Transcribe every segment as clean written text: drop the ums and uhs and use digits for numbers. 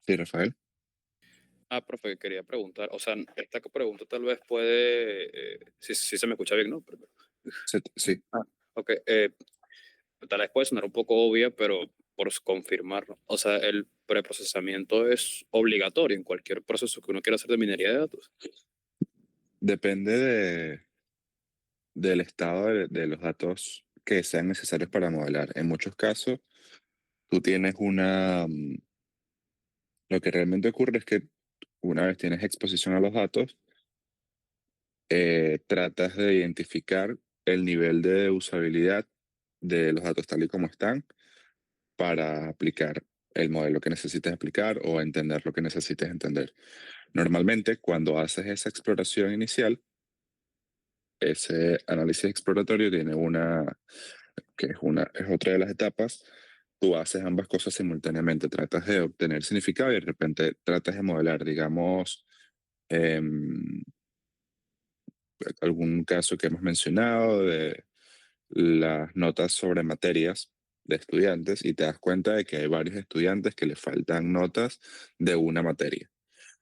Sí, Rafael. Profe, quería preguntar, o sea, esta pregunta tal vez puede, si se me escucha bien, ¿no? Sí, sí. Ok, tal vez puede sonar un poco obvia, pero por confirmarlo. O sea, el preprocesamiento es obligatorio en cualquier proceso que uno quiera hacer de minería de datos. Depende del estado de los datos que sean necesarios para modelar. En muchos casos, tú tienes lo que realmente ocurre es que una vez tienes exposición a los datos, tratas de identificar el nivel de usabilidad de los datos tal y como están para aplicar el modelo que necesites aplicar o entender lo que necesites entender. Normalmente, cuando haces esa exploración inicial, ese análisis exploratorio tiene es otra de las etapas. Tú haces ambas cosas simultáneamente. Tratas de obtener significado y de repente tratas de modelar, digamos, em, algún caso que hemos mencionado de las notas sobre materias de estudiantes y te das cuenta de que hay varios estudiantes que les faltan notas de una materia.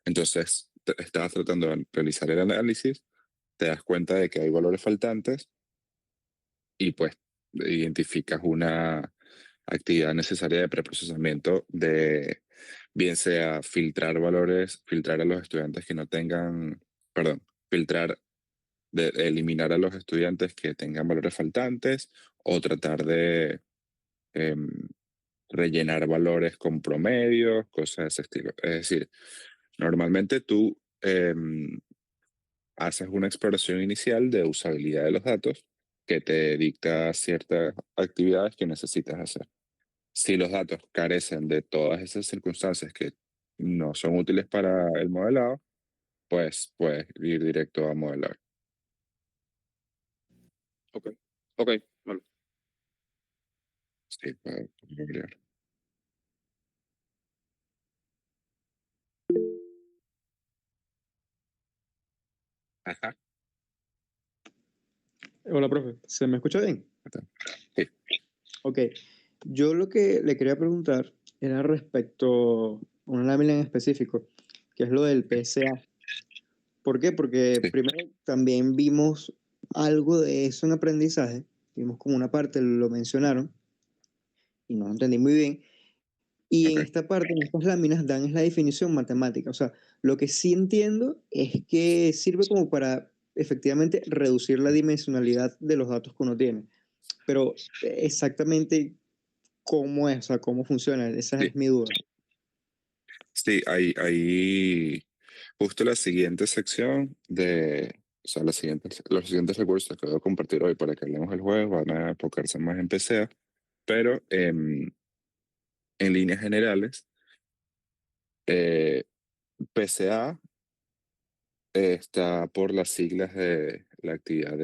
Entonces, estás tratando de realizar el análisis, te das cuenta de que hay valores faltantes y pues identificas una actividad necesaria de preprocesamiento de bien sea filtrar valores, filtrar a los estudiantes que no tengan, perdón, filtrar, de eliminar a los estudiantes que tengan valores faltantes o tratar de em, rellenar valores con promedios, cosas de ese estilo. Es decir, normalmente tú haces una exploración inicial de usabilidad de los datos que te dicta ciertas actividades que necesitas hacer. Si los datos carecen de todas esas circunstancias que no son útiles para el modelado, pues puedes ir directo a modelar. Ok, ok, vale. Sí, para modelar. Ajá. Hola, profe. ¿Se me escucha bien? Sí. Ok. Yo lo que le quería preguntar era respecto a una lámina en específico, que es lo del PSA. ¿Por qué? Porque Sí. primero también vimos algo de eso en aprendizaje, vimos como una parte, lo mencionaron, y no lo entendí muy bien. Y en Ok. esta parte, en estas láminas, dan es la definición matemática. O sea, lo que sí entiendo es que sirve como para efectivamente reducir la dimensionalidad de los datos que uno tiene. Pero exactamente cómo es, o sea, cómo funciona, esa Sí. es mi duda. Sí, hay justo la siguiente sección o sea, los siguientes recursos que voy a compartir hoy para que hablemos del juego van a enfocarse más en PCA, pero en líneas generales, eh, PCA está por las siglas de la actividad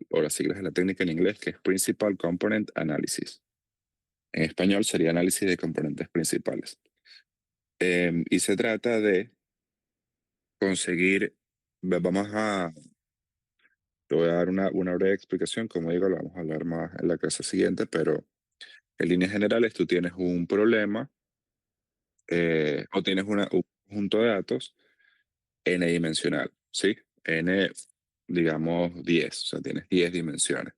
o las siglas de la técnica en inglés, que es Principal Component Analysis. En español sería análisis de componentes principales. Y se trata de conseguir, vamos a, te voy a dar una breve explicación, como digo, lo vamos a hablar más en la clase siguiente, pero en líneas generales tú tienes un problema o tienes un conjunto de datos n-dimensional, ¿sí? N, digamos, 10, o sea, tienes 10 dimensiones.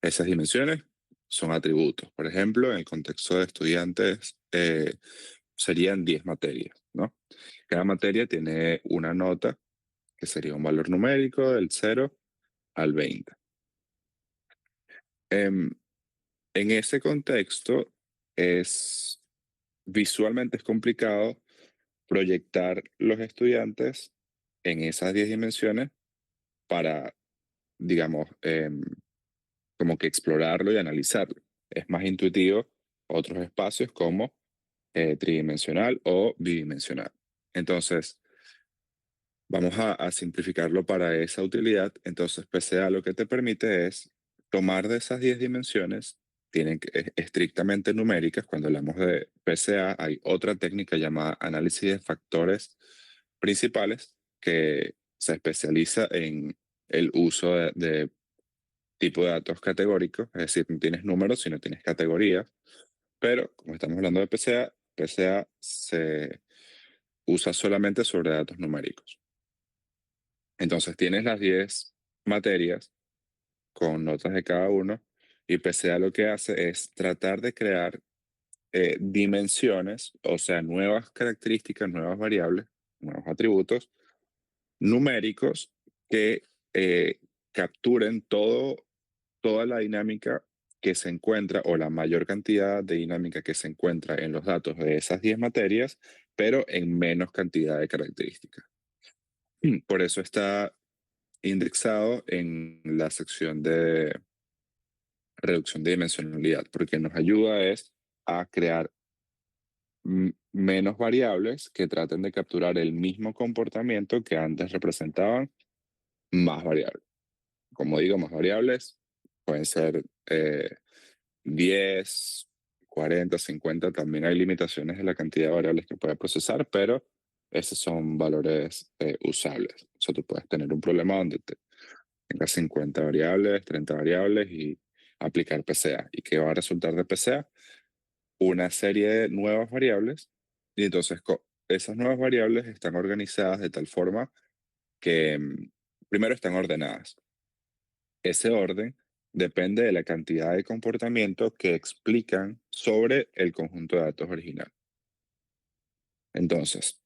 Esas dimensiones son atributos. Por ejemplo, en el contexto de estudiantes serían 10 materias, ¿no? Cada materia tiene una nota que sería un valor numérico del 0 al 20. Em, en ese contexto, es visualmente es complicado proyectar los estudiantes en esas 10 dimensiones para, digamos, como que explorarlo y analizarlo. Es más intuitivo otros espacios como tridimensional o bidimensional. Entonces, vamos a simplificarlo para esa utilidad. Entonces, PCA lo que te permite es tomar de esas 10 dimensiones, tienen que, estrictamente numéricas. Cuando hablamos de PCA, hay otra técnica llamada análisis de factores principales que se especializa en el uso de tipo de datos categóricos, es decir, no tienes números, sino tienes categorías. Pero como estamos hablando de PCA, PCA se usa solamente sobre datos numéricos. Entonces tienes las 10 materias con notas de cada uno y PCA lo que hace es tratar de crear dimensiones, o sea, nuevas características, nuevas variables, nuevos atributos numéricos que capturen toda la dinámica que se encuentra o la mayor cantidad de dinámica que se encuentra en los datos de esas 10 materias, pero en menos cantidad de características. Por eso está indexado en la sección de reducción de dimensionalidad, porque nos ayuda es a crear menos variables que traten de capturar el mismo comportamiento que antes representaban más variables. Como digo, más variables pueden ser 10, 40, 50. También hay limitaciones en la cantidad de variables que puede procesar, pero esos son valores usables. O sea, tú puedes tener un problema donde tengas 50 variables, 30 variables y aplicar PCA. ¿Y qué va a resultar de PCA? Una serie de nuevas variables y entonces esas nuevas variables están organizadas de tal forma que primero están ordenadas. Ese orden depende de la cantidad de comportamientos que explican sobre el conjunto de datos original. Entonces,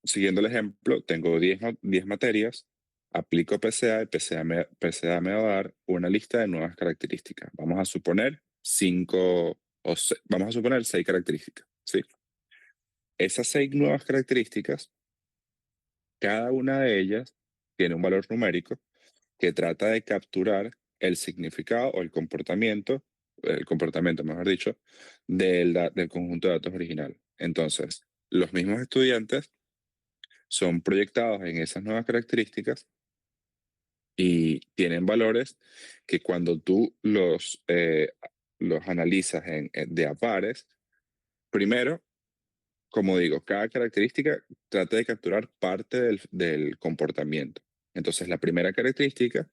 siguiendo el ejemplo, tengo 10 materias, aplico PCA y PCA me va a dar una lista de nuevas características. Vamos a suponer 6 características, ¿sí? Esas 6 nuevas características, cada una de ellas tiene un valor numérico que trata de capturar el significado o el comportamiento, mejor dicho, del conjunto de datos original. Entonces, los mismos estudiantes son proyectados en esas nuevas características y tienen valores que cuando tú los analizas de a pares, primero, como digo, cada característica trata de capturar parte del comportamiento. Entonces, la primera característica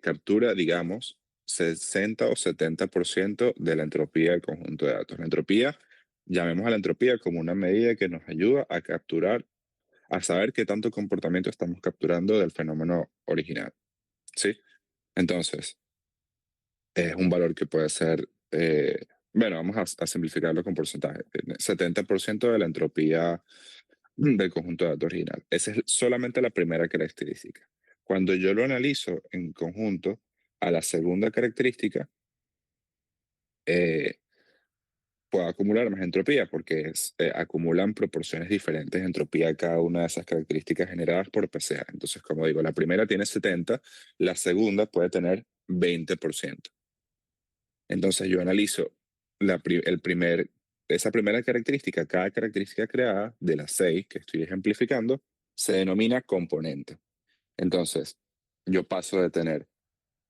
captura, digamos, 60 o 70% de la entropía del conjunto de datos. La entropía, llamemos a la entropía como una medida que nos ayuda a capturar, a saber qué tanto comportamiento estamos capturando del fenómeno original. ¿Sí? Entonces, es un valor que puede ser, bueno, vamos a simplificarlo con porcentaje. 70% de la entropía del conjunto de datos original. Esa es solamente la primera característica. Cuando yo lo analizo en conjunto a la segunda característica, eh, puedo acumular más entropía porque acumulan proporciones diferentes de entropía a cada una de esas características generadas por PCA. Entonces, como digo, la primera tiene 70, la segunda puede tener 20%. Entonces, yo analizo esa primera característica, cada característica creada de las 6 que estoy ejemplificando, se denomina componente. Entonces, yo paso de tener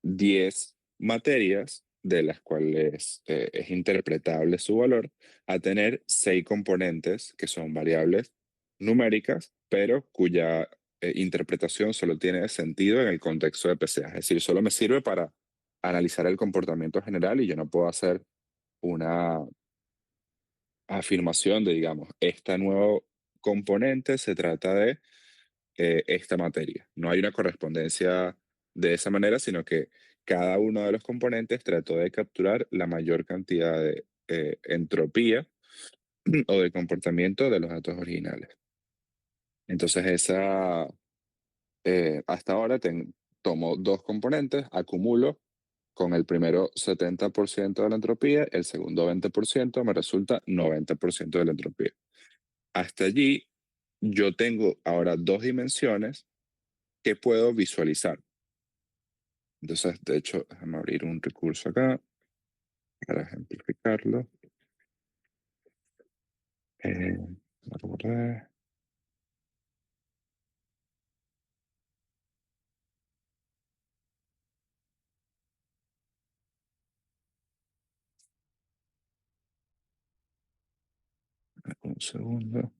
10 materias de las cuales es interpretable su valor a tener 6 componentes que son variables numéricas, pero cuya interpretación solo tiene sentido en el contexto de PCA. Es decir, solo me sirve para analizar el comportamiento general y yo no puedo hacer una afirmación de, digamos, este nuevo componente se trata de esta materia. No hay una correspondencia de esa manera, sino que cada uno de los componentes trató de capturar la mayor cantidad de entropía o de comportamiento de los datos originales. Entonces, hasta ahora tomo 2 componentes, acumulo con el primero 70% de la entropía, el segundo 20%, me resulta 90% de la entropía. Hasta allí, yo tengo ahora 2 dimensiones que puedo visualizar. Entonces, de hecho, déjame abrir un recurso acá para ejemplificarlo. Voy a guardar. Un segundo.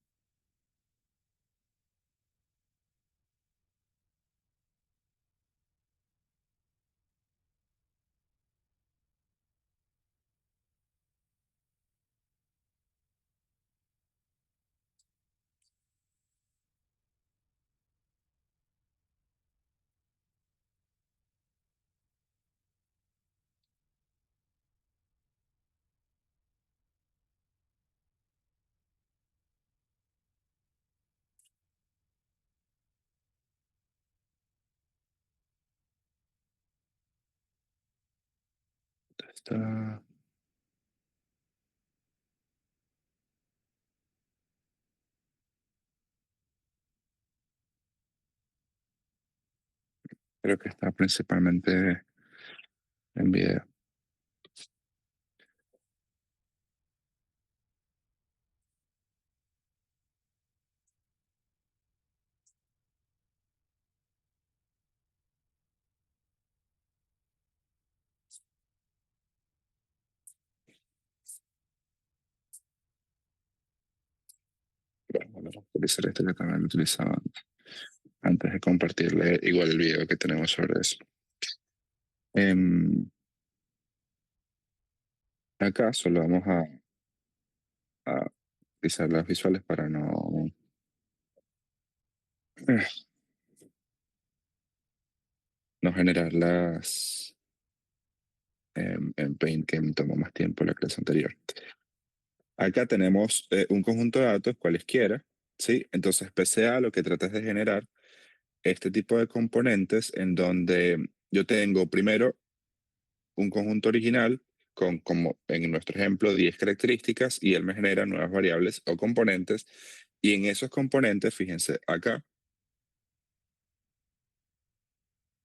está. Creo que está principalmente en video. Vamos a utilizar este que también lo utilizaba antes de compartirle igual el video que tenemos sobre eso. Acá solo vamos a utilizar las visuales para no generar las en Paint, que me tomó más tiempo la clase anterior. Acá tenemos un conjunto de datos cualesquiera, ¿sí? Entonces PCA lo que trata es de generar este tipo de componentes en donde yo tengo primero un conjunto original con, como en nuestro ejemplo, 10 características y él me genera nuevas variables o componentes. Y en esos componentes, fíjense acá,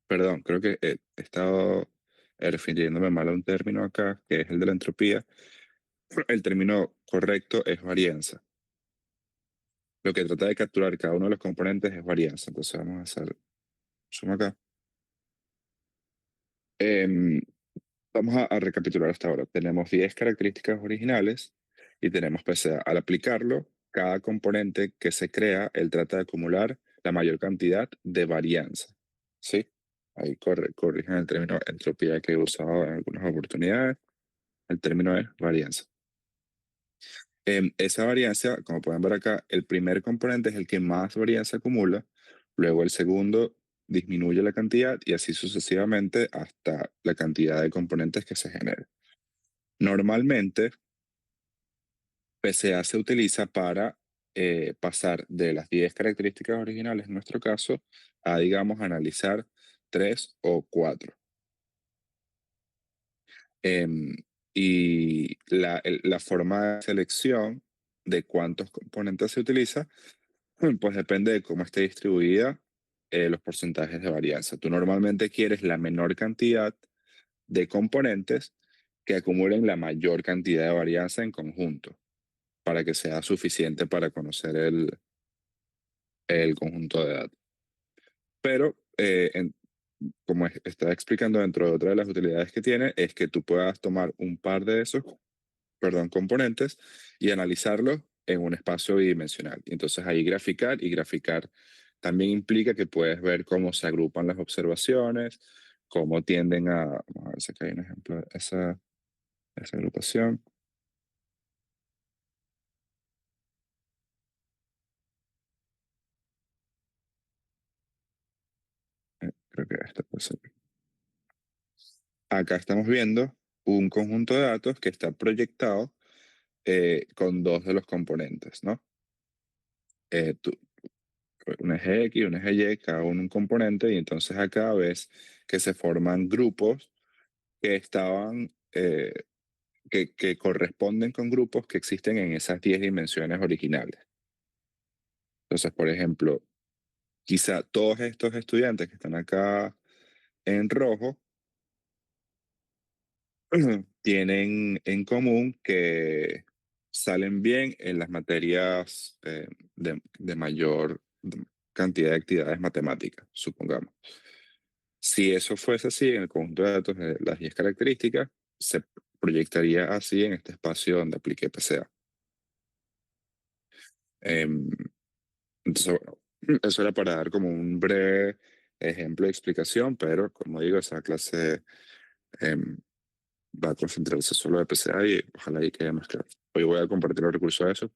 perdón, creo que he estado refiriéndome mal a un término acá, que es el de la entropía. El término correcto es varianza. Lo que trata de capturar cada uno de los componentes es varianza. Entonces vamos a hacer zoom acá. Em, Vamos a recapitular hasta ahora. Tenemos 10 características originales y tenemos PCA. Al aplicarlo, cada componente que se crea, él trata de acumular la mayor cantidad de varianza. ¿Sí? Ahí corrigen el término entropía que he usado en algunas oportunidades. El término es varianza. Esa varianza, como pueden ver acá, el primer componente es el que más varianza acumula, luego el segundo disminuye la cantidad y así sucesivamente hasta la cantidad de componentes que se genere. Normalmente, PCA se utiliza para pasar de las 10 características originales, en nuestro caso, a, digamos, analizar 3 o 4. Y la forma de selección de cuántos componentes se utiliza, pues depende de cómo esté distribuida los porcentajes de varianza. Tú normalmente quieres la menor cantidad de componentes que acumulen la mayor cantidad de varianza en conjunto, para que sea suficiente para conocer el conjunto de datos. Pero, como estaba explicando dentro de otra de las utilidades que tiene, es que tú puedas tomar un par de esos, perdón, componentes y analizarlos en un espacio bidimensional. Y entonces ahí graficar, y graficar también implica que puedes ver cómo se agrupan las observaciones, cómo tienden a, vamos a ver si acá hay un ejemplo de esa agrupación. Creo que esta puede ser. Acá estamos viendo un conjunto de datos que está proyectado con dos de los componentes, ¿no? Eh, tú- un eje X, un eje Y, cada uno un componente, y entonces acá ves que se forman grupos que estaban, que corresponden con grupos que existen en esas 10 dimensiones originales. Entonces, por ejemplo, quizá todos estos estudiantes que están acá en rojo tienen en común que salen bien en las materias de mayor cantidad de actividades matemáticas, supongamos. Si eso fuese así, en el conjunto de datos de las 10 características, se proyectaría así en este espacio donde apliqué PCA. Em, entonces, bueno, eso era para dar como un breve ejemplo de explicación, pero como digo, esa clase em, va a concentrarse solo de PCA y ojalá ahí quede más claro. Hoy voy a compartir los recursos de eso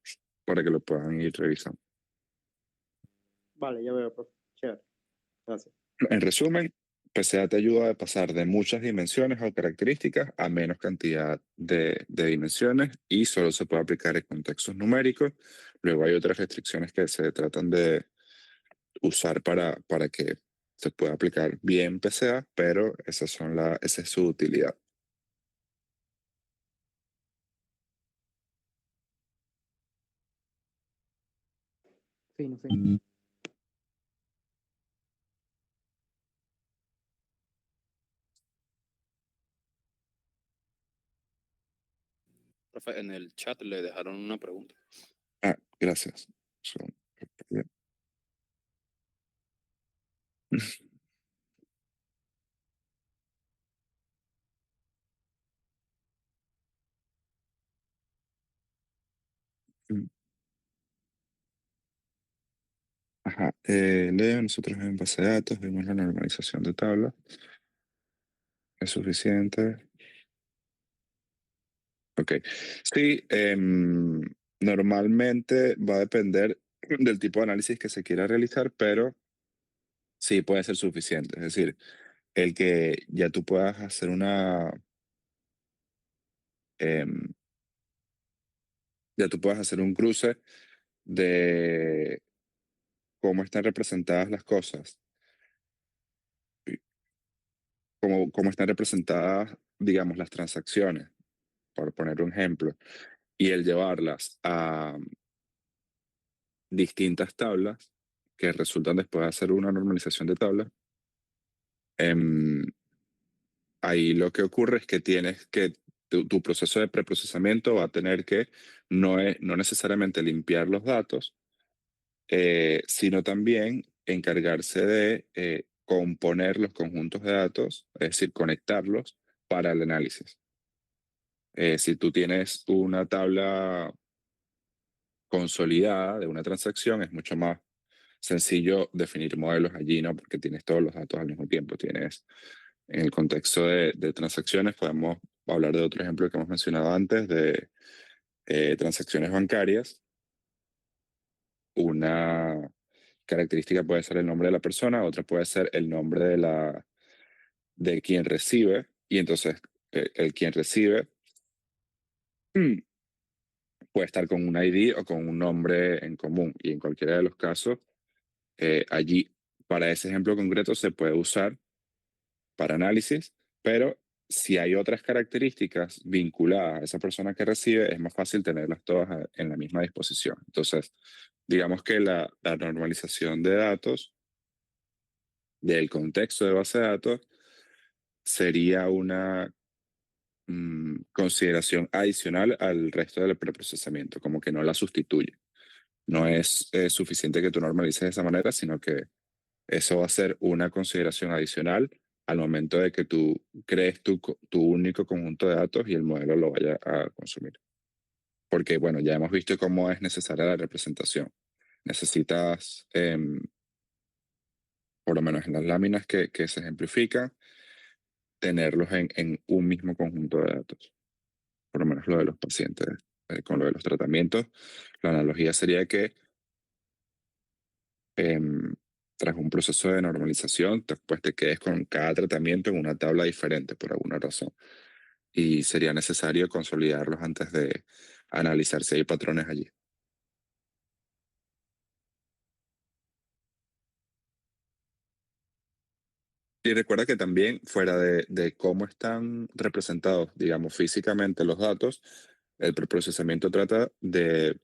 para que lo puedan ir revisando. Vale, ya veo, profe. Chévere. Gracias. En resumen, PCA te ayuda a pasar de muchas dimensiones o características a menos cantidad de dimensiones y solo se puede aplicar en contextos numéricos. Luego hay otras restricciones que se tratan de usar para que se pueda aplicar bien PCA, pero esa es su utilidad. Fino, fino. Profe, en el chat le dejaron una pregunta. Ah, gracias. Bien. Ajá. Leo, nosotros en base de datos vimos la normalización de tablas. ¿Es suficiente? Ok. Sí, normalmente va a depender del tipo de análisis que se quiera realizar, pero sí puede ser suficiente. Es decir, el que ya tú puedas hacer em, ya tú puedas hacer un cruce de cómo están representadas las cosas, cómo están representadas, digamos, las transacciones, por poner un ejemplo, y el llevarlas a distintas tablas que resultan después de hacer una normalización de tablas. Ahí lo que ocurre es que tienes que, tu proceso de preprocesamiento va a tener que no necesariamente limpiar los datos, sino también encargarse de componer los conjuntos de datos, es decir, conectarlos para el análisis. Si tú tienes una tabla consolidada de una transacción, es mucho más sencillo definir modelos allí, ¿no? Porque tienes todos los datos al mismo tiempo. Tienes, en el contexto de transacciones, podemos hablar de otro ejemplo que hemos mencionado antes, de transacciones bancarias. Una característica puede ser el nombre de la persona, otra puede ser el nombre de quien recibe, y entonces el quien recibe mm, puede estar con un ID o con un nombre en común, y en cualquiera de los casos, allí, para ese ejemplo concreto, se puede usar para análisis, pero si hay otras características vinculadas a esa persona que recibe, es más fácil tenerlas todas en la misma disposición. Entonces, digamos que la normalización de datos del contexto de base de datos sería una consideración adicional al resto del preprocesamiento, como que no la sustituye. No es suficiente que tú normalices de esa manera, sino que eso va a ser una consideración adicional al momento de que tú crees tu único conjunto de datos y el modelo lo vaya a consumir. Porque, bueno, ya hemos visto cómo es necesaria la representación. Necesitas, por lo menos en las láminas que se ejemplifican, tenerlos en un mismo conjunto de datos. Por lo menos lo de los pacientes. Con lo de los tratamientos, la analogía sería que em, tras un proceso de normalización, después te quedes con cada tratamiento en una tabla diferente por alguna razón. Y sería necesario consolidarlos antes de analizar si hay patrones allí. Y recuerda que también, fuera de cómo están representados, digamos, físicamente los datos, el preprocesamiento trata de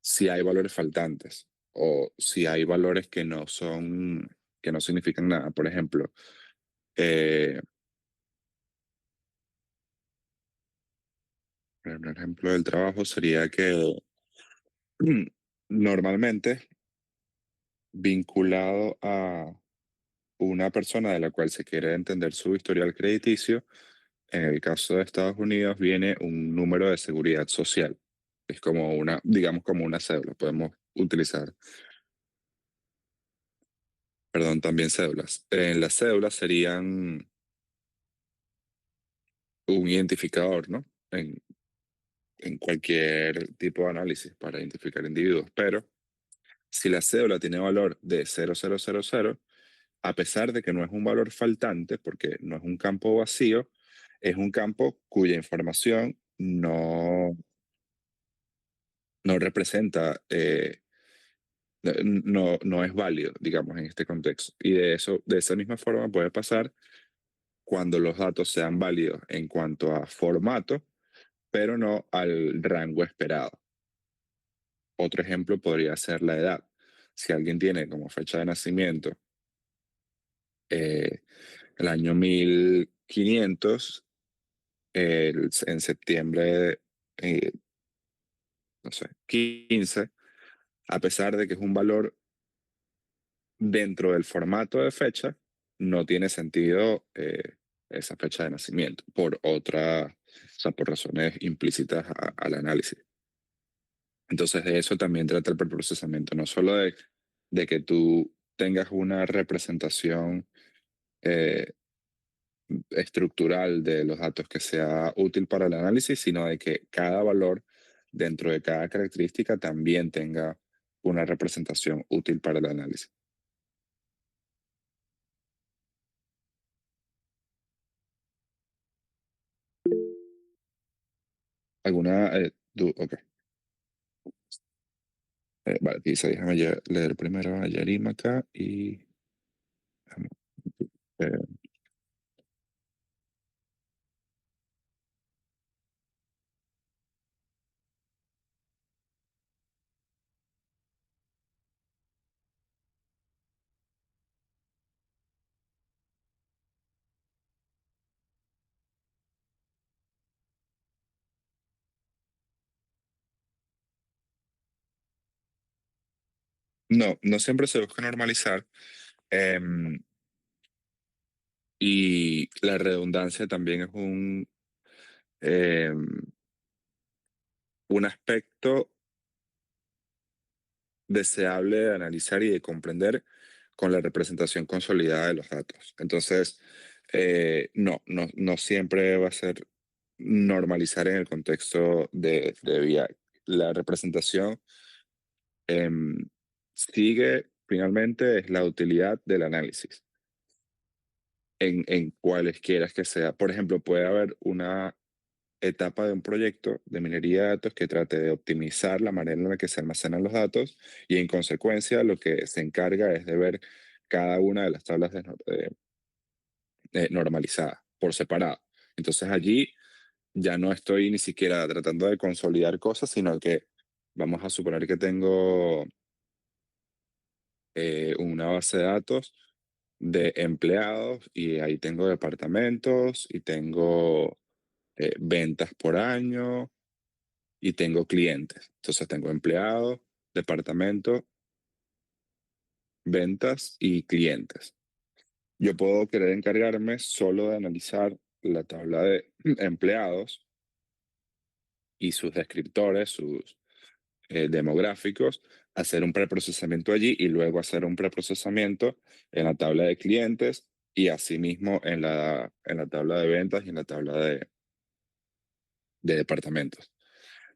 si hay valores faltantes o si hay valores que no significan nada. Por ejemplo, eh, un ejemplo del trabajo sería que normalmente vinculado a una persona de la cual se quiere entender su historial crediticio, en el caso de Estados Unidos viene un número de seguridad social. Es como una, digamos, como una cédula. Podemos utilizar, perdón, también cédulas. En las cédulas serían un identificador, ¿no? En cualquier tipo de análisis para identificar individuos. Pero si la cédula tiene valor de 0000, a pesar de que no es un valor faltante, porque no es un campo vacío, es un campo cuya información no representa, no es válido, digamos, en este contexto. Y de esa misma forma puede pasar cuando los datos sean válidos en cuanto a formato, pero no al rango esperado. Otro ejemplo podría ser la edad. si alguien tiene como fecha de nacimiento el año 1500, en septiembre, no sé, 15, a pesar de que es un valor dentro del formato de fecha, no tiene sentido esa fecha de nacimiento o sea, por razones implícitas al análisis. Entonces de eso también trata el preprocesamiento, no solo de que tú tengas una representación eh, estructural de los datos que sea útil para el análisis, sino de que cada valor dentro de cada característica también tenga una representación útil para el análisis. ¿Alguna? Ok. Vale, dice, déjame leer primero a Yarim acá y... eh, no, no siempre se busca normalizar. em, y la redundancia también es em, un aspecto deseable de analizar y de comprender con la representación consolidada de los datos. Entonces, no siempre va a ser normalizar en el contexto de BI. La representación sigue, finalmente, es la utilidad del análisis en cualesquiera que sea. Por ejemplo, puede haber una etapa de un proyecto de minería de datos que trate de optimizar la manera en la que se almacenan los datos y en consecuencia lo que se encarga es de ver cada una de las tablas normalizadas por separado. Entonces allí ya no estoy ni siquiera tratando de consolidar cosas, sino que vamos a suponer que tengo una base de datos de empleados y ahí tengo departamentos y tengo ventas por año y tengo clientes. Entonces tengo empleados, departamento, ventas y clientes. Yo puedo querer encargarme solo de analizar la tabla de empleados y sus descriptores, sus demográficos, hacer un preprocesamiento allí y luego hacer un preprocesamiento en la tabla de clientes y asimismo en la tabla de ventas y en la tabla de departamentos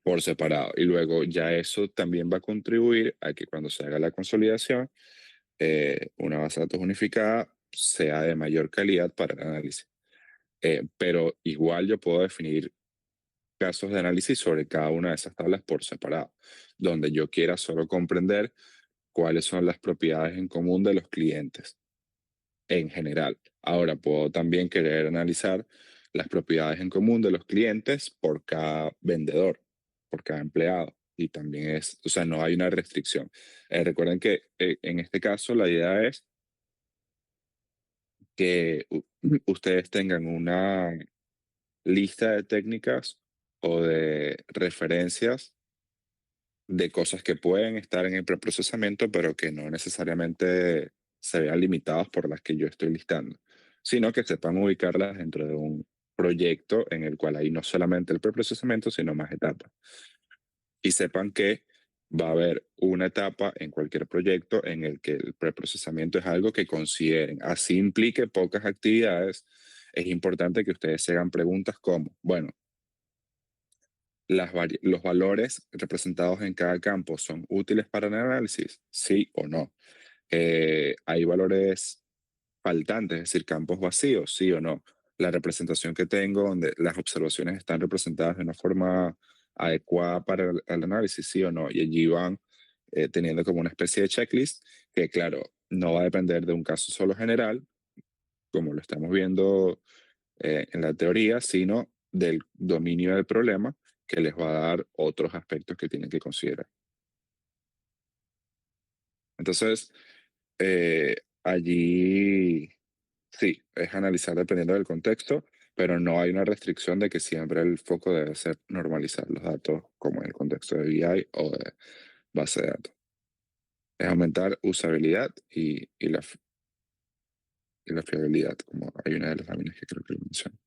por separado. Y luego ya eso también va a contribuir a que cuando se haga la consolidación, una base de datos unificada sea de mayor calidad para el análisis. Pero igual yo puedo definir casos de análisis sobre cada una de esas tablas por separado, donde yo quiera solo comprender cuáles son las propiedades en común de los clientes en general. Ahora puedo también querer analizar las propiedades en común de los clientes por cada vendedor, por cada empleado. Y también o sea, no hay una restricción. Recuerden que en este caso la idea es que ustedes tengan una lista de técnicas o de referencias de cosas que pueden estar en el preprocesamiento, pero que no necesariamente se vean limitadas por las que yo estoy listando, sino que sepan ubicarlas dentro de un proyecto en el cual hay no solamente el preprocesamiento, sino más etapas. Y sepan que va a haber una etapa en cualquier proyecto en el que el preprocesamiento es algo que consideren. Así implique pocas actividades, es importante que ustedes se hagan preguntas como, bueno, los valores representados en cada campo son útiles para el análisis, sí o no. Hay valores faltantes, es decir, campos vacíos, sí o no. La representación que tengo, donde las observaciones están representadas de una forma adecuada para el análisis, sí o no. Y allí van teniendo como una especie de checklist que, claro, no va a depender de un caso solo general, como lo estamos viendo en la teoría, sino del dominio del problema que les va a dar otros aspectos que tienen que considerar. Entonces, allí sí, es analizar dependiendo del contexto, pero no hay una restricción de que siempre el foco debe ser normalizar los datos como en el contexto de BI o de base de datos. Es aumentar usabilidad y la fiabilidad, como hay una de las láminas que creo que lo menciona.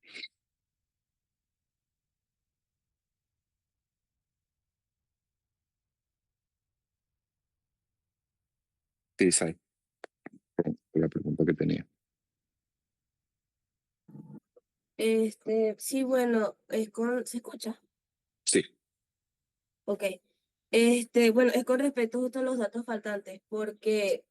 Sí, Sai, por la pregunta que tenía. Sí, bueno, ¿se escucha? Sí, Ok. Bueno, es con respecto justo a los datos faltantes, porque,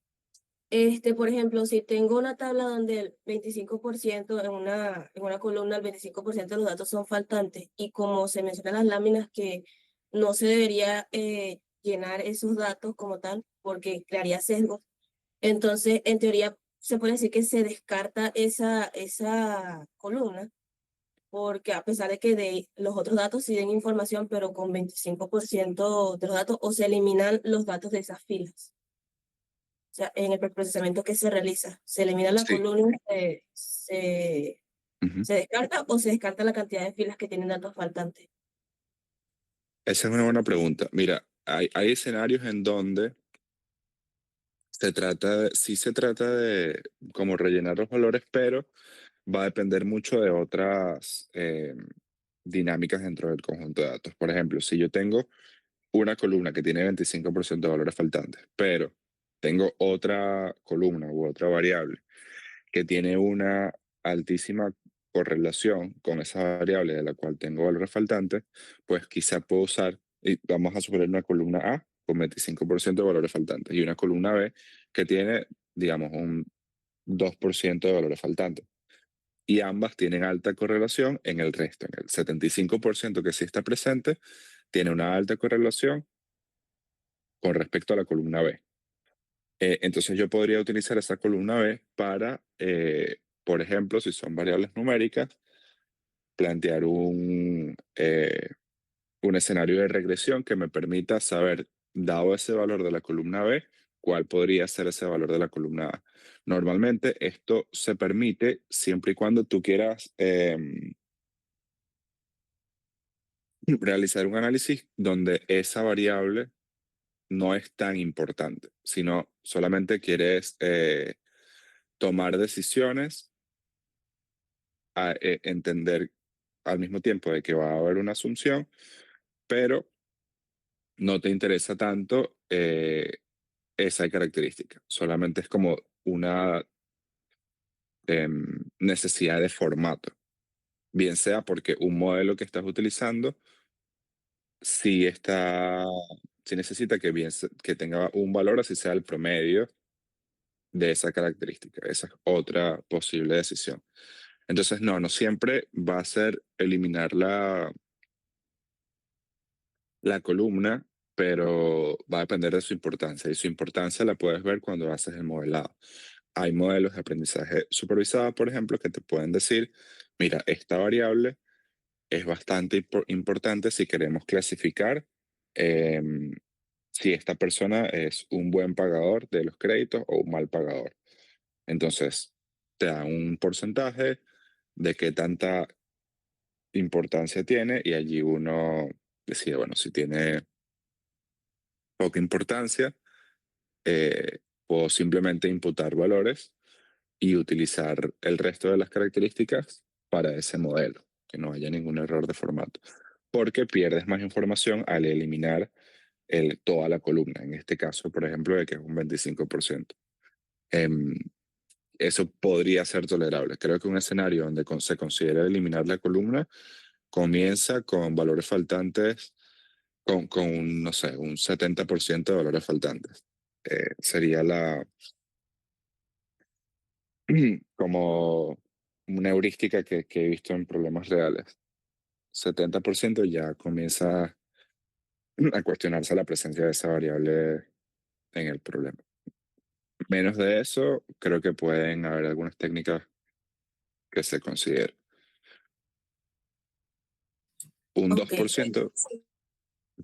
por ejemplo, si tengo una tabla donde el 25% en una columna, el 25% de los datos son faltantes, y como se menciona en las láminas que no se debería llenar esos datos como tal, porque crearía sesgos, entonces, en teoría, se puede decir que se descarta esa columna porque a pesar de que los otros datos sí den información, pero con 25% de los datos, o se eliminan los datos de esas filas. O sea, en el procesamiento que se realiza, se elimina la sí. columna, se Ujú. descarta o se descarta la cantidad de filas que tienen datos faltantes. Esa es una buena pregunta. Mira, hay escenarios en donde sí se trata de como rellenar los valores, pero va a depender mucho de otras dinámicas dentro del conjunto de datos. Por ejemplo, si yo tengo una columna que tiene 25% de valores faltantes, pero tengo otra columna u otra variable que tiene una altísima correlación con esa variable de la cual tengo valores faltantes, pues quizá puedo usar, y vamos a suponer una columna A con 25% de valores faltantes y una columna B que tiene, digamos, un 2% de valores faltantes. Y ambas tienen alta correlación en el resto. En el 75% que sí está presente, tiene una alta correlación con respecto a la columna B. Entonces yo podría utilizar esa columna B para, por ejemplo, si son variables numéricas, plantear un escenario de regresión que me permita saber, dado ese valor de la columna B, cuál podría ser ese valor de la columna A. Normalmente esto se permite siempre y cuando tú quieras realizar un análisis donde esa variable no es tan importante, sino solamente quieres tomar decisiones, entender al mismo tiempo de que va a haber una asunción, pero no te interesa tanto esa característica. Solamente es como una necesidad de formato, bien sea porque un modelo que estás utilizando sí sí necesita que tenga un valor, así sea el promedio de esa característica. Esa es otra posible decisión. Entonces, no siempre va a ser eliminar la columna, pero va a depender de su importancia. Y su importancia la puedes ver cuando haces el modelado. Hay modelos de aprendizaje supervisado, por ejemplo, que te pueden decir, mira, esta variable es bastante importante si queremos clasificar em, si esta persona es un buen pagador de los créditos o un mal pagador. Entonces, te da un porcentaje de qué tanta importancia tiene y allí uno decide, bueno, si tiene poca importancia, puedo simplemente imputar valores y utilizar el resto de las características para ese modelo, que no haya ningún error de formato, porque pierdes más información al eliminar toda la columna, en este caso, por ejemplo, de que es un 25%. Em, Eso podría ser tolerable. Creo que un escenario donde se considera eliminar la columna comienza con valores faltantes, no sé, un 70% de valores faltantes. Sería como una heurística que he visto en problemas reales. 70% ya comienza a cuestionarse la presencia de esa variable en el problema. Menos de eso, creo que pueden haber algunas técnicas que se consideren. Un Ok, 2%,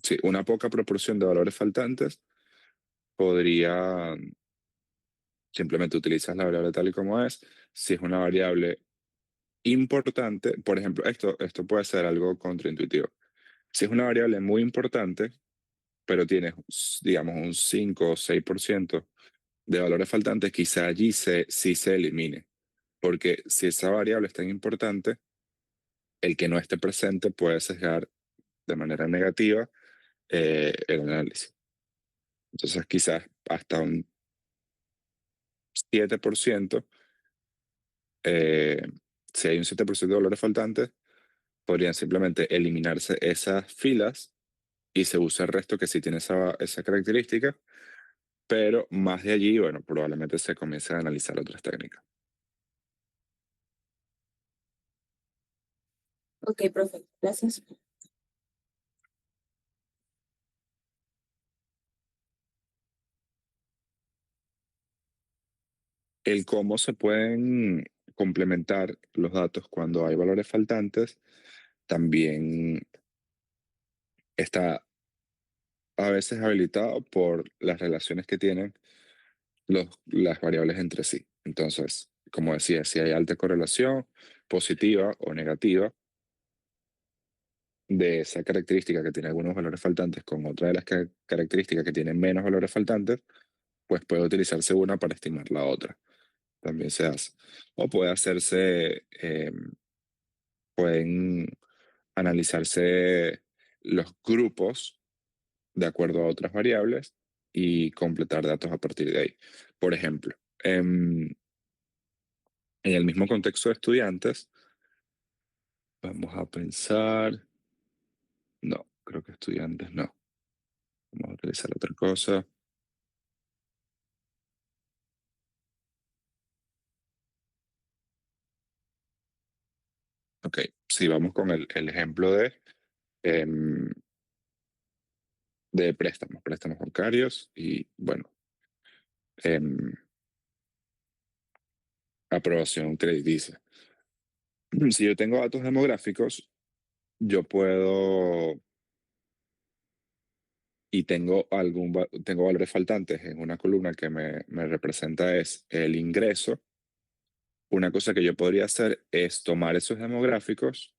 sí, una poca proporción de valores faltantes podría simplemente utilizar la variable tal y como es. Si es una variable importante, por ejemplo, esto puede ser algo contraintuitivo. Si es una variable muy importante, pero tiene, digamos, un 5 o 6% de valores faltantes, quizá allí sí se elimine. Porque si esa variable es tan importante, el que no esté presente puede sesgar de manera negativa el análisis. Entonces, quizás hasta un 7%, eh, si hay un 7% de valores faltantes, podrían simplemente eliminarse esas filas y se usa el resto que sí tiene esa característica, pero más de allí, bueno, probablemente se comience a analizar otras técnicas. Ok, profe, gracias. El cómo se pueden complementar los datos cuando hay valores faltantes también está a veces habilitado por las relaciones que tienen las variables entre sí. Entonces, como decía, si hay alta correlación positiva o negativa de esa característica que tiene algunos valores faltantes con otra de las características que tienen menos valores faltantes, pues puede utilizarse una para estimar la otra. También se hace. O puede hacerse, pueden analizarse los grupos de acuerdo a otras variables y completar datos a partir de ahí. Por ejemplo, en el mismo contexto de estudiantes, vamos a pensar, no, creo que estudiantes no. Vamos a utilizar otra cosa. Ok, si vamos con el ejemplo em, de préstamos bancarios y, bueno, em, aprobación crediticia. Si yo tengo datos demográficos, yo puedo y tengo valores faltantes en una columna que me representa es el ingreso. Una cosa que yo podría hacer es tomar esos demográficos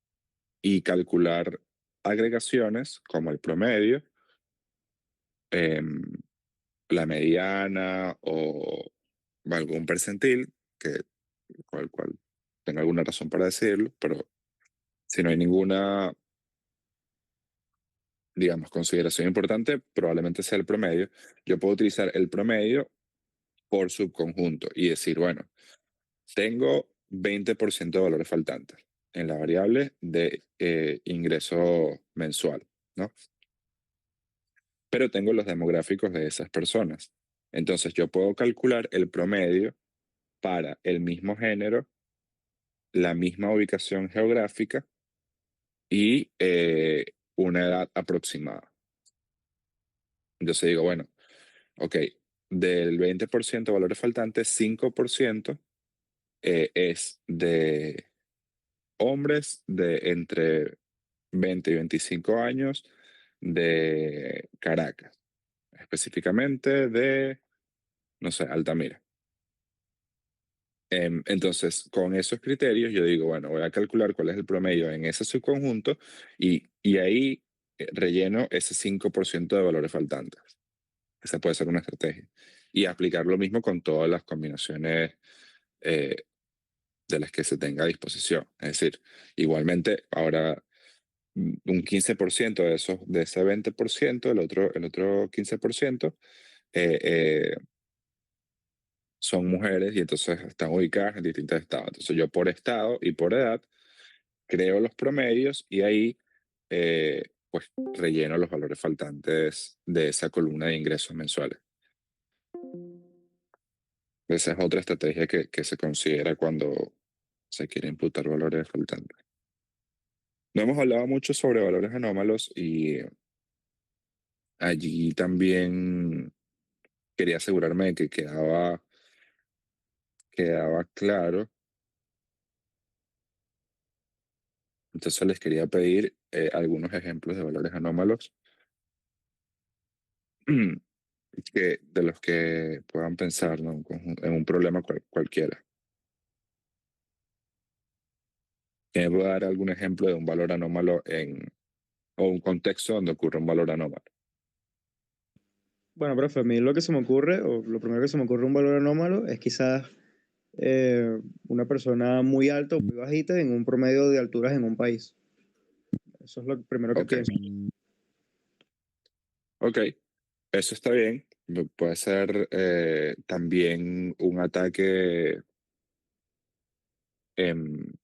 y calcular agregaciones como el promedio, em, la mediana o algún percentil, cual tenga alguna razón para decirlo, pero si no hay ninguna, digamos, consideración importante, probablemente sea el promedio. Yo puedo utilizar el promedio por subconjunto y decir, bueno, tengo 20% de valores faltantes en la variable de ingreso mensual, ¿no? Pero tengo los demográficos de esas personas. Entonces yo puedo calcular el promedio para el mismo género, la misma ubicación geográfica y una edad aproximada. Entonces digo, bueno, ok, del 20% de valores faltantes, 5% es de hombres de entre 20 y 25 años de Caracas, específicamente de, no sé, Altamira. Entonces, con esos criterios, yo digo, bueno, voy a calcular cuál es el promedio en ese subconjunto y ahí relleno ese 5% de valores faltantes. Esa puede ser una estrategia. Y aplicar lo mismo con todas las combinaciones eh, de las que se tenga a disposición. Es decir, igualmente, ahora un 15% de ese 20%, el otro 15%, eh, eh, son mujeres y entonces están ubicadas en distintos estados. Entonces yo por estado y por edad creo los promedios y ahí pues relleno los valores faltantes de esa columna de ingresos mensuales. Esa es otra estrategia que se considera cuando se quiere imputar valores faltantes. No hemos hablado mucho sobre valores anómalos y allí también quería asegurarme de que quedaba claro. Entonces les quería pedir algunos ejemplos de valores anómalos. de los que puedan pensar, ¿no? En un problema cualquiera. ¿Me puede dar algún ejemplo de un valor anómalo o un contexto donde ocurre un valor anómalo? Bueno, profe, a mí lo que se me ocurre, o lo primero que se me ocurre un valor anómalo, es quizás una persona muy alta o muy bajita en un promedio de alturas en un país. Eso es lo primero que Ok, pienso. ok, eso está bien. Puede ser también un ataque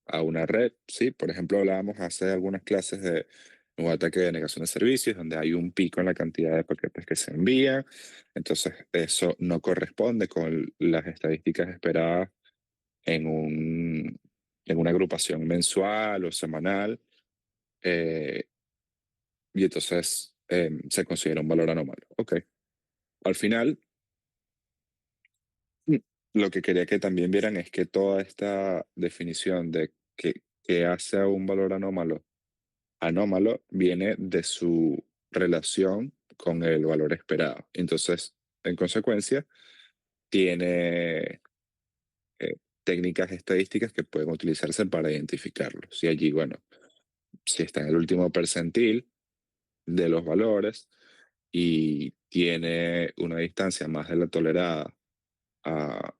a una red, ¿sí? Por ejemplo, hablábamos hace algunas clases de un ataque de negación de servicios, donde hay un pico en la cantidad de paquetes que se envían. Entonces, eso no corresponde con las estadísticas esperadas en en una agrupación mensual o semanal. eh, y entonces se considera un valor anómalo. Ok. Al final, mm, lo que quería que también vieran es que toda esta definición de que hace a un valor anómalo viene de su relación con el valor esperado. Entonces, en consecuencia, tiene técnicas estadísticas que pueden utilizarse para identificarlos. Y allí, bueno, si está en el último percentil de los valores y tiene una distancia más de la tolerada a-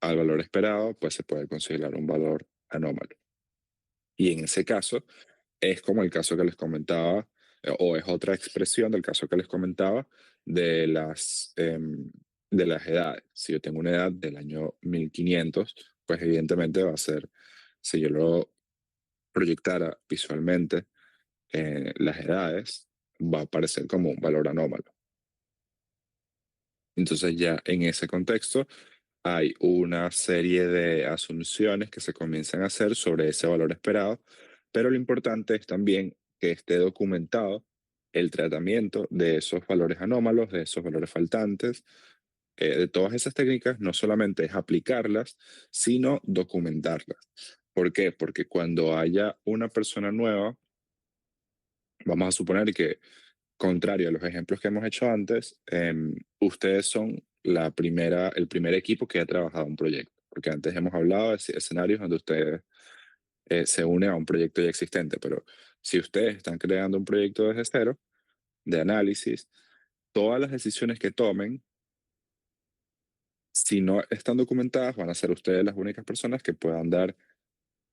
al valor esperado, pues se puede considerar un valor anómalo. Y en ese caso, es como el caso que les comentaba, o es otra expresión del caso que les comentaba de las edades. Si yo tengo una edad del año 1500, pues evidentemente va a ser, si yo lo proyectara visualmente, las edades, va a aparecer como un valor anómalo. Entonces ya en ese contexto hay una serie de asunciones que se comienzan a hacer sobre ese valor esperado, pero lo importante es también que esté documentado el tratamiento de esos valores anómalos, de esos valores faltantes, de todas esas técnicas, no solamente es aplicarlas, sino documentarlas. ¿Por qué? Porque cuando haya una persona nueva, vamos a suponer que, contrario a los ejemplos que hemos hecho antes, ustedes son el primer equipo que ha trabajado un proyecto, porque antes hemos hablado de escenarios donde ustedes se unen a un proyecto ya existente, pero si ustedes están creando un proyecto desde cero, de análisis, todas las decisiones que tomen, si no están documentadas, van a ser ustedes las únicas personas que puedan dar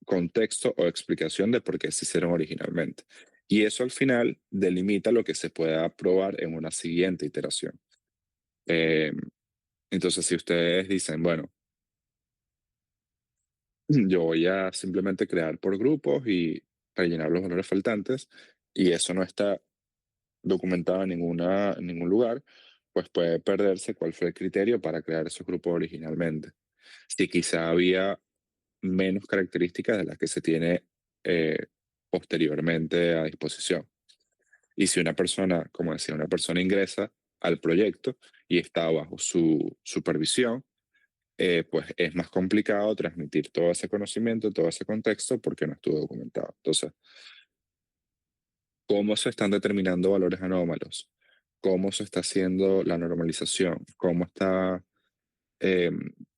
contexto o explicación de por qué se hicieron originalmente. Y eso al final delimita lo que se pueda probar en una siguiente iteración. Eh, entonces, si ustedes dicen, bueno, yo voy a simplemente crear por grupos y rellenar los valores faltantes, y eso no está documentado en ningún lugar, pues puede perderse cuál fue el criterio para crear esos grupos originalmente. Si quizá había menos características de las que se tiene eh, posteriormente a disposición. Y si una persona, como decía, una persona ingresa al proyecto y está bajo su supervisión, pues es más complicado transmitir todo ese conocimiento, todo ese contexto, porque no estuvo documentado. Entonces, ¿cómo se están determinando valores anómalos? ¿Cómo se está haciendo la normalización? Eh,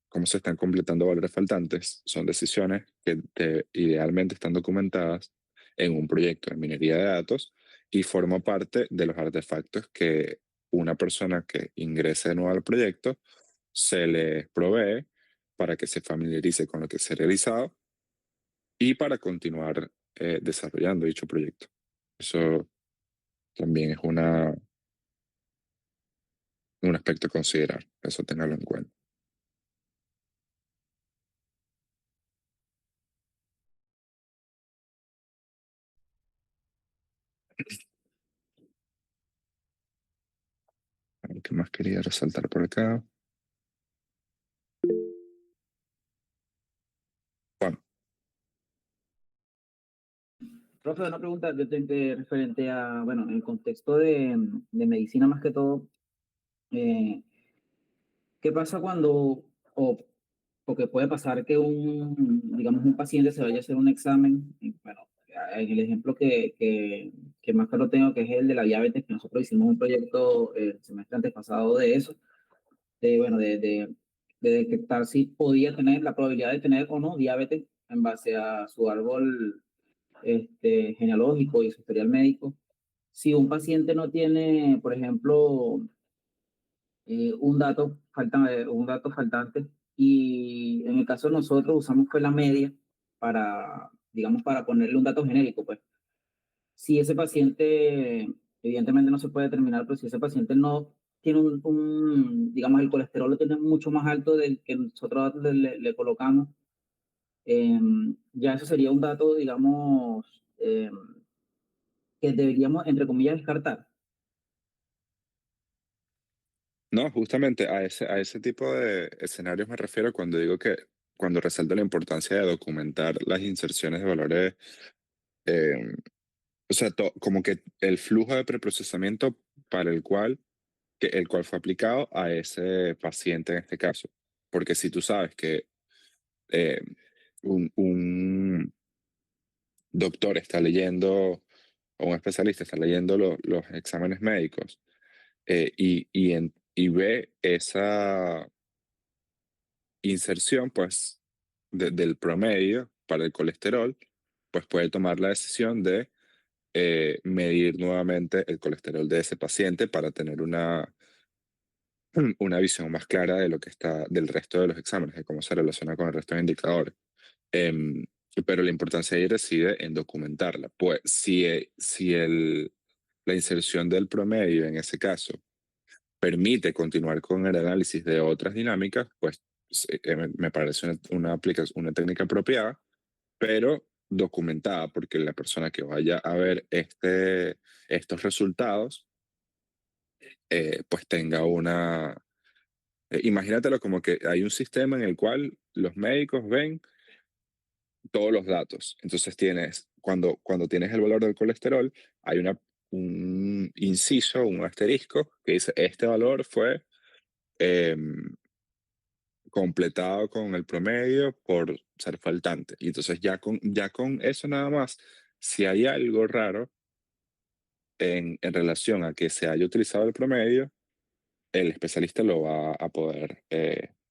¿Cómo se están completando valores faltantes? Son decisiones que idealmente están documentadas en un proyecto de minería de datos y forma parte de los artefactos que una persona que ingrese de nuevo al proyecto se les provee para que se familiarice con lo que se ha realizado y para continuar desarrollando dicho proyecto. Eso también es un aspecto a considerar, eso tenerlo en cuenta. A ver, ¿qué más quería resaltar por acá? Bueno, Profe, una pregunta yo tengo referente a, bueno, en el contexto de medicina más que todo, eh, ¿qué pasa cuando, o porque puede pasar que digamos, un paciente se vaya a hacer un examen, y, bueno, en el ejemplo que más claro tengo, que es el de la diabetes, que nosotros hicimos un proyecto el semestre antepasado de eso, bueno, de detectar si podía tener la probabilidad de tener o no diabetes en base a su árbol genealógico y su historial médico. Si un paciente no tiene, por ejemplo, un dato faltante, y en el caso de nosotros usamos fue la media para, digamos, para ponerle un dato genérico, pues. Si ese paciente, evidentemente no se puede determinar, pero si ese paciente no tiene digamos, el colesterol lo tiene mucho más alto del que nosotros le colocamos, ya eso sería un dato, digamos, que deberíamos, entre comillas, descartar. No, justamente a ese tipo de escenarios me refiero cuando digo que, cuando resalto la importancia de documentar las inserciones de valores, eh, o sea, como que el flujo de preprocesamiento para el cual fue aplicado a ese paciente en este caso. Porque si tú sabes que eh, un doctor está leyendo, o un especialista está leyendo los exámenes médicos, y ve esa inserción, pues, del promedio para el colesterol, pues puede tomar la decisión de medir nuevamente el colesterol de ese paciente para tener una visión más clara de lo que está, del resto de los exámenes, de cómo se relaciona con el resto de indicadores. Em, pero la importancia ahí reside en documentarla. Pues si la inserción del promedio en ese caso permite continuar con el análisis de otras dinámicas, pues me parece una técnica apropiada, pero documentada, porque la persona que vaya a ver estos resultados, pues tenga imagínatelo como que hay un sistema en el cual los médicos ven todos los datos. Entonces cuando tienes el valor del colesterol, hay un inciso, un asterisco que dice, este valor fue em, completado con el promedio por ser faltante. Y entonces ya con eso nada más, si hay algo raro en relación a que se haya utilizado el promedio, el especialista lo va a poder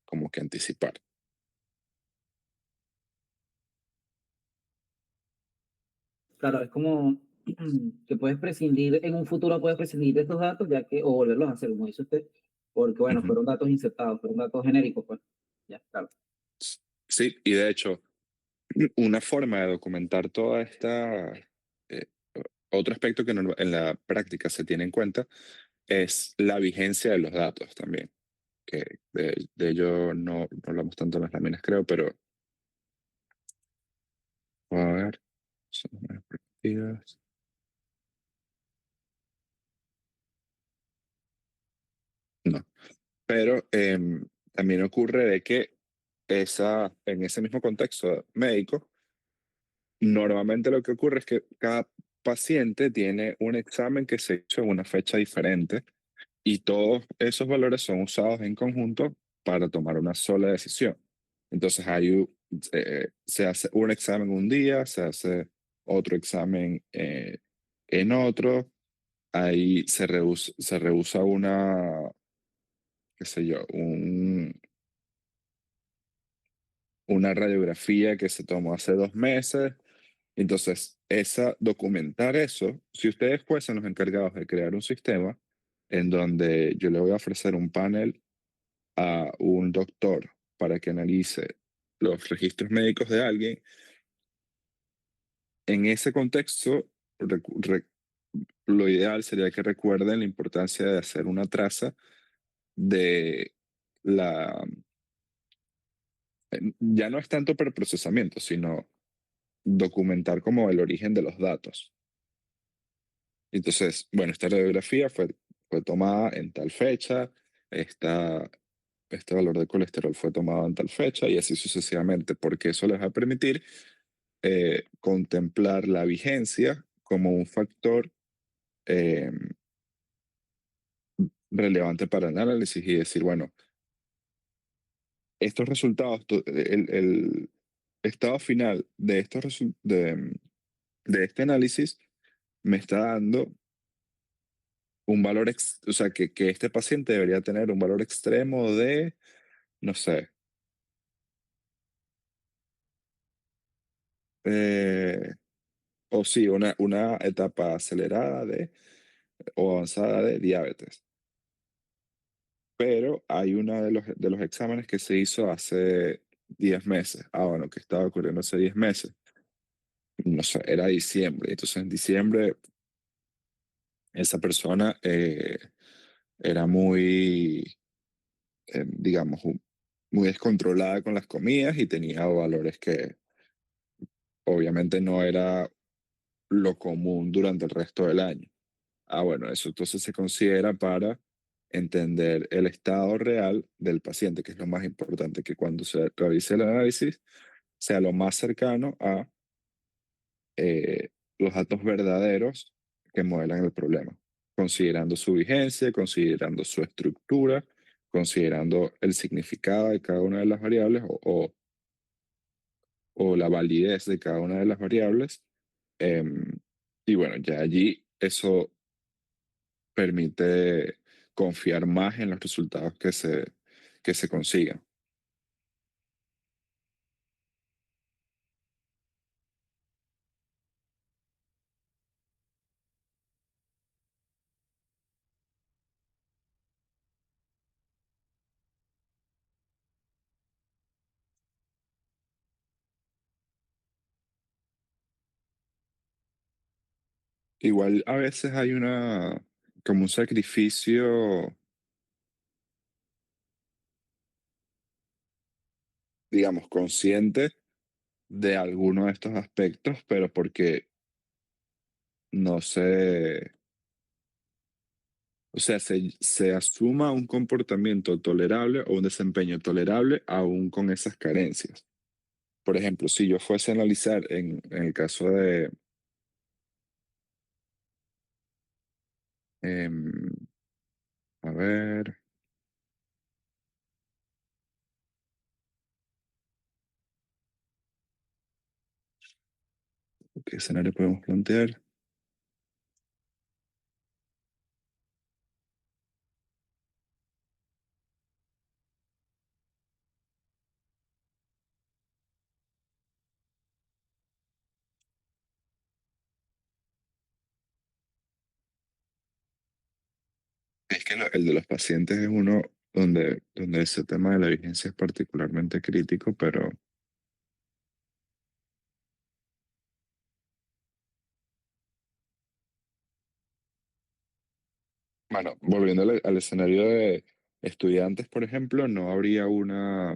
como que anticipar. Claro, es como que puedes prescindir, en un futuro puedes prescindir de estos datos, ya que, o volverlos a hacer, como dice usted, porque, bueno, Ujú. fueron datos insertados, fueron datos genéricos, pues. Ya, claro. Sí, y de hecho, una forma de documentar toda esta, eh, otro aspecto que en la práctica se tiene en cuenta es la vigencia de los datos también, que de ello no hablamos tanto en las láminas, creo, pero a ver, son las perspectivas. No, pero también ocurre de que en ese mismo contexto médico, normalmente lo que ocurre es que cada paciente tiene un examen que se hizo en una fecha diferente y todos esos valores son usados en conjunto para tomar una sola decisión. Entonces se hace un examen un día, se hace otro examen en otro, ahí se rehúsa qué sé yo, una radiografía que se tomó hace 2 meses. Entonces, documentar eso, si ustedes fuesen los encargados de crear un sistema en donde yo le voy a ofrecer un panel a un doctor para que analice los registros médicos de alguien, en ese contexto, lo ideal sería que recuerden la importancia de hacer una traza de la... Ya no es tanto preprocesamiento, sino documentar como el origen de los datos. Entonces, bueno, esta radiografía fue tomada en tal fecha, este valor de colesterol fue tomado en tal fecha y así sucesivamente, porque eso les va a permitir contemplar la vigencia como un factor eh, relevante para el análisis y decir, bueno, estos resultados, el estado final de estos de este análisis me está dando un valor, o sea, que este paciente debería tener un valor extremo de, no sé, eh, o sí, una etapa acelerada de, o avanzada de diabetes. Pero hay uno de los exámenes que se hizo hace 10 meses. Ah, bueno, que estaba ocurriendo hace 10 meses. No sé, era diciembre. Entonces en diciembre esa persona era muy, digamos, muy descontrolada con las comidas y tenía valores que obviamente no era lo común durante el resto del año. Ah, bueno, eso entonces se considera para entender el estado real del paciente, que es lo más importante, que cuando se realice el análisis sea lo más cercano a los datos verdaderos que modelan el problema, considerando su vigencia, considerando su estructura, considerando el significado de cada una de las variables o la validez de cada una de las variables. em, y bueno, ya allí eso permite confiar más en los resultados que se consigan. Igual a veces hay como un sacrificio, digamos, consciente de alguno de estos aspectos, pero porque no se, o sea, se asuma un comportamiento tolerable o un desempeño tolerable aún con esas carencias. Por ejemplo, si yo fuese a analizar en el caso de, em, a ver, ¿qué escenario podemos plantear? Es que el de los pacientes es uno donde ese tema de la vigencia es particularmente crítico, pero bueno, volviendo al escenario de estudiantes, por ejemplo, no habría una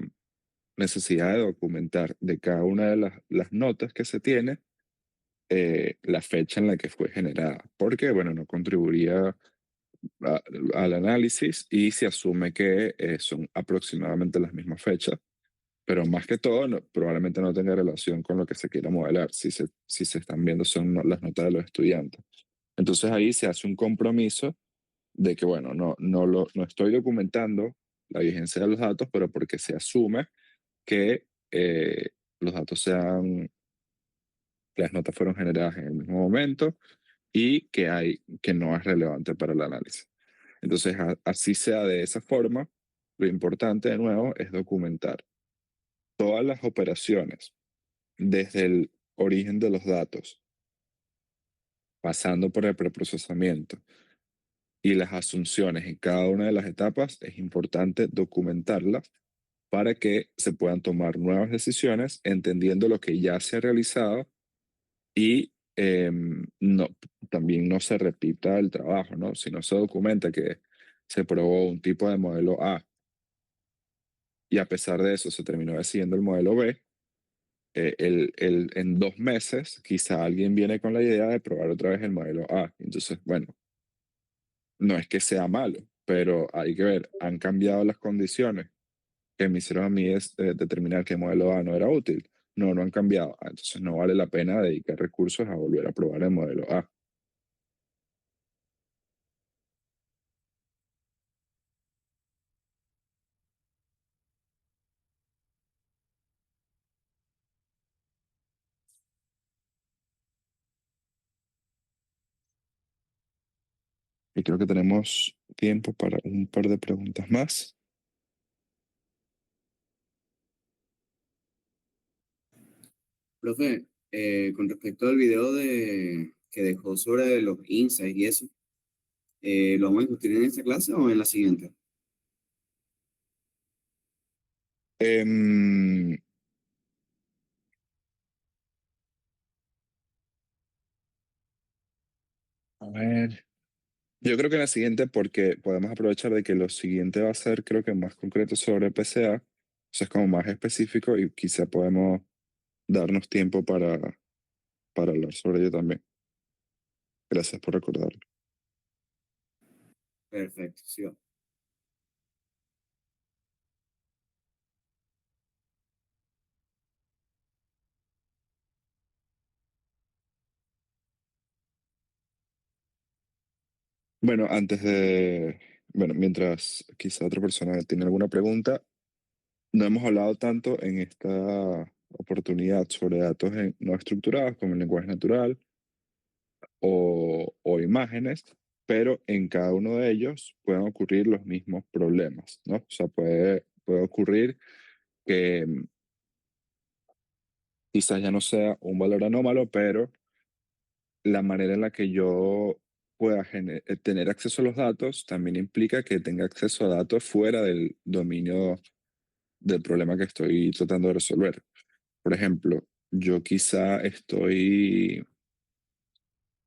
necesidad de documentar de cada una de las notas que se tiene la fecha en la que fue generada, porque, bueno, no contribuiría a- al análisis y se asume que son aproximadamente las mismas fechas. Pero más que todo, probablemente no tenga relación con lo que se quiera modelar, si se están viendo son las notas de los estudiantes. Entonces ahí se hace un compromiso de que, bueno, no estoy documentando la vigencia de los datos, pero porque se asume que los datos las notas fueron generadas en el mismo momento y que no es relevante para el análisis. Entonces, así sea de esa forma, lo importante de nuevo es documentar todas las operaciones desde el origen de los datos, pasando por el preprocesamiento y las asunciones en cada una de las etapas, es importante documentarlas para que se puedan tomar nuevas decisiones entendiendo lo que ya se ha realizado y también no se repita el trabajo, ¿no? Si no se documenta que se probó un tipo de modelo A y a pesar de eso se terminó decidiendo el modelo B, en 2 meses quizá alguien viene con la idea de probar otra vez el modelo A. Entonces, bueno, no es que sea malo, pero hay que ver, han cambiado las condiciones que me hicieron a mí determinar que el modelo A no era útil. No, no han cambiado. Entonces no vale la pena dedicar recursos a volver a probar el modelo A. Y creo que tenemos tiempo para un par de preguntas más. Profe, con respecto al video que dejó sobre los insights y eso, ¿lo vamos a discutir en esta clase o en la siguiente? Em, a ver. Yo creo que en la siguiente, porque podemos aprovechar de que lo siguiente va a ser, creo que más concreto sobre PCA, o sea, es como más específico y quizá podemos darnos tiempo para hablar sobre ello también. Gracias por recordarlo. Perfecto, sí va. Bueno, mientras quizá otra persona tiene alguna pregunta, no hemos hablado tanto en esta oportunidad sobre datos no estructurados como el lenguaje natural o imágenes, pero en cada uno de ellos pueden ocurrir los mismos problemas, ¿no? O sea, puede ocurrir que quizás ya no sea un valor anómalo, pero la manera en la que yo pueda tener acceso a los datos también implica que tenga acceso a datos fuera del dominio del problema que estoy tratando de resolver. Por ejemplo, yo quizá estoy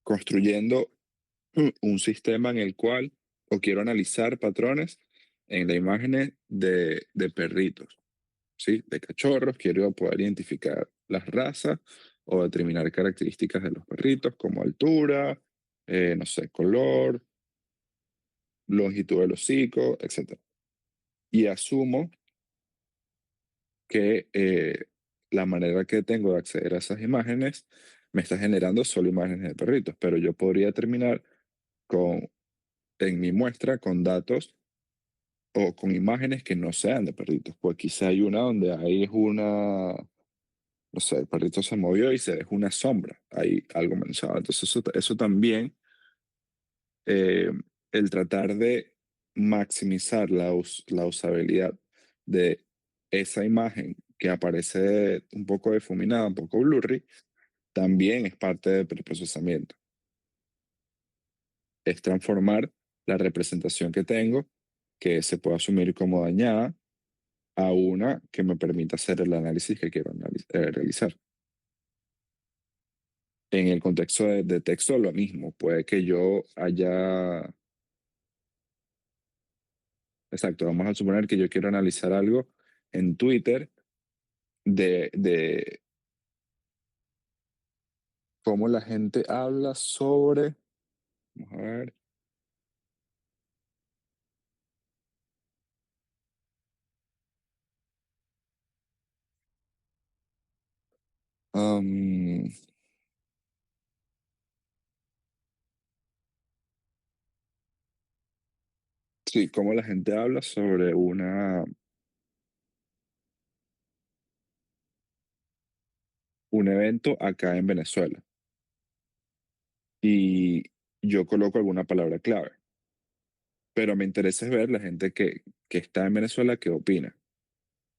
construyendo un sistema en el cual o quiero analizar patrones en las imágenes de perritos, ¿sí? De cachorros, quiero poder identificar las razas o determinar características de los perritos como altura, no sé, color, longitud del hocico, etc. Y asumo que la manera que tengo de acceder a esas imágenes me está generando solo imágenes de perritos, pero yo podría terminar en mi muestra con datos o con imágenes que no sean de perritos. Pues quizá hay una donde ahí es una, no sé, el perrito se movió y se dejó una sombra, hay algo manchado. Entonces eso también, eh, el tratar de maximizar la usabilidad de esa imagen que aparece un poco difuminada, un poco blurry, también es parte del preprocesamiento. Es transformar la representación que tengo, que se puede asumir como dañada, a una que me permita hacer el análisis que quiero realizar. En el contexto de texto, lo mismo. Puede que yo haya... Exacto, vamos a suponer que yo quiero analizar algo en Twitter de cómo la gente habla sobre... Vamos a ver. am, sí, cómo la gente habla sobre un evento acá en Venezuela. Y yo coloco alguna palabra clave. Pero me interesa ver la gente que está en Venezuela qué opina.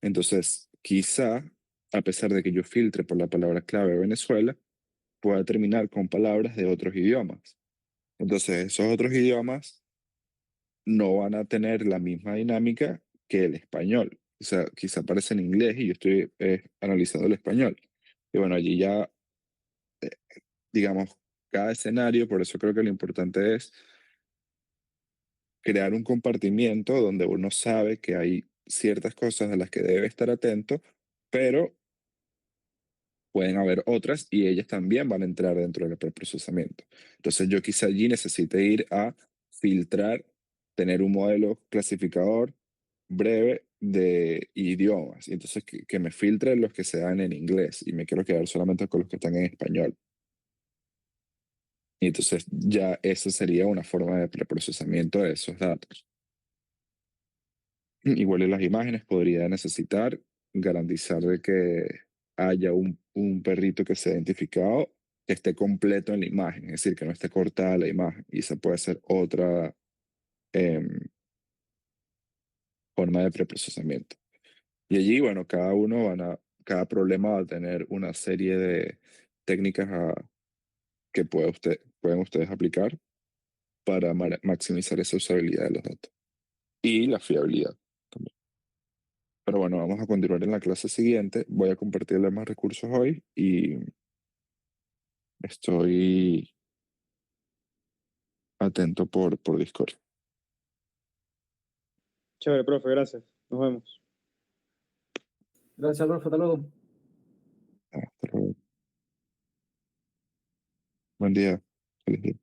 Entonces, quizá, a pesar de que yo filtre por la palabra clave Venezuela, pueda terminar con palabras de otros idiomas. Entonces, esos otros idiomas no van a tener la misma dinámica que el español. O sea, quizá aparece en inglés y yo estoy analizando el español. Y bueno, allí ya, eh, digamos, cada escenario, por eso creo que lo importante es crear un compartimiento donde uno sabe que hay ciertas cosas a las que debe estar atento, pero pueden haber otras y ellas también van a entrar dentro del preprocesamiento. Entonces yo quizá allí necesite ir a filtrar, tener un modelo clasificador breve de idiomas. Y entonces que me filtre los que se dan en inglés y me quiero quedar solamente con los que están en español. Y entonces ya esa sería una forma de preprocesamiento de esos datos. Igual en las imágenes podría necesitar garantizar de que haya un perrito que sea identificado que esté completo en la imagen, es decir, que no esté cortada la imagen. Y esa puede ser otra forma de preprocesamiento. Y allí, bueno, cada problema va a tener una serie de técnicas que pueden ustedes aplicar para maximizar esa usabilidad de los datos y la fiabilidad también. Pero bueno, vamos a continuar en la clase siguiente. Voy a compartirles más recursos hoy y estoy atento por Discord. Chévere, profe, gracias. Nos vemos. Gracias, profe. Hasta luego. Hasta luego. Buen día. Feliz día.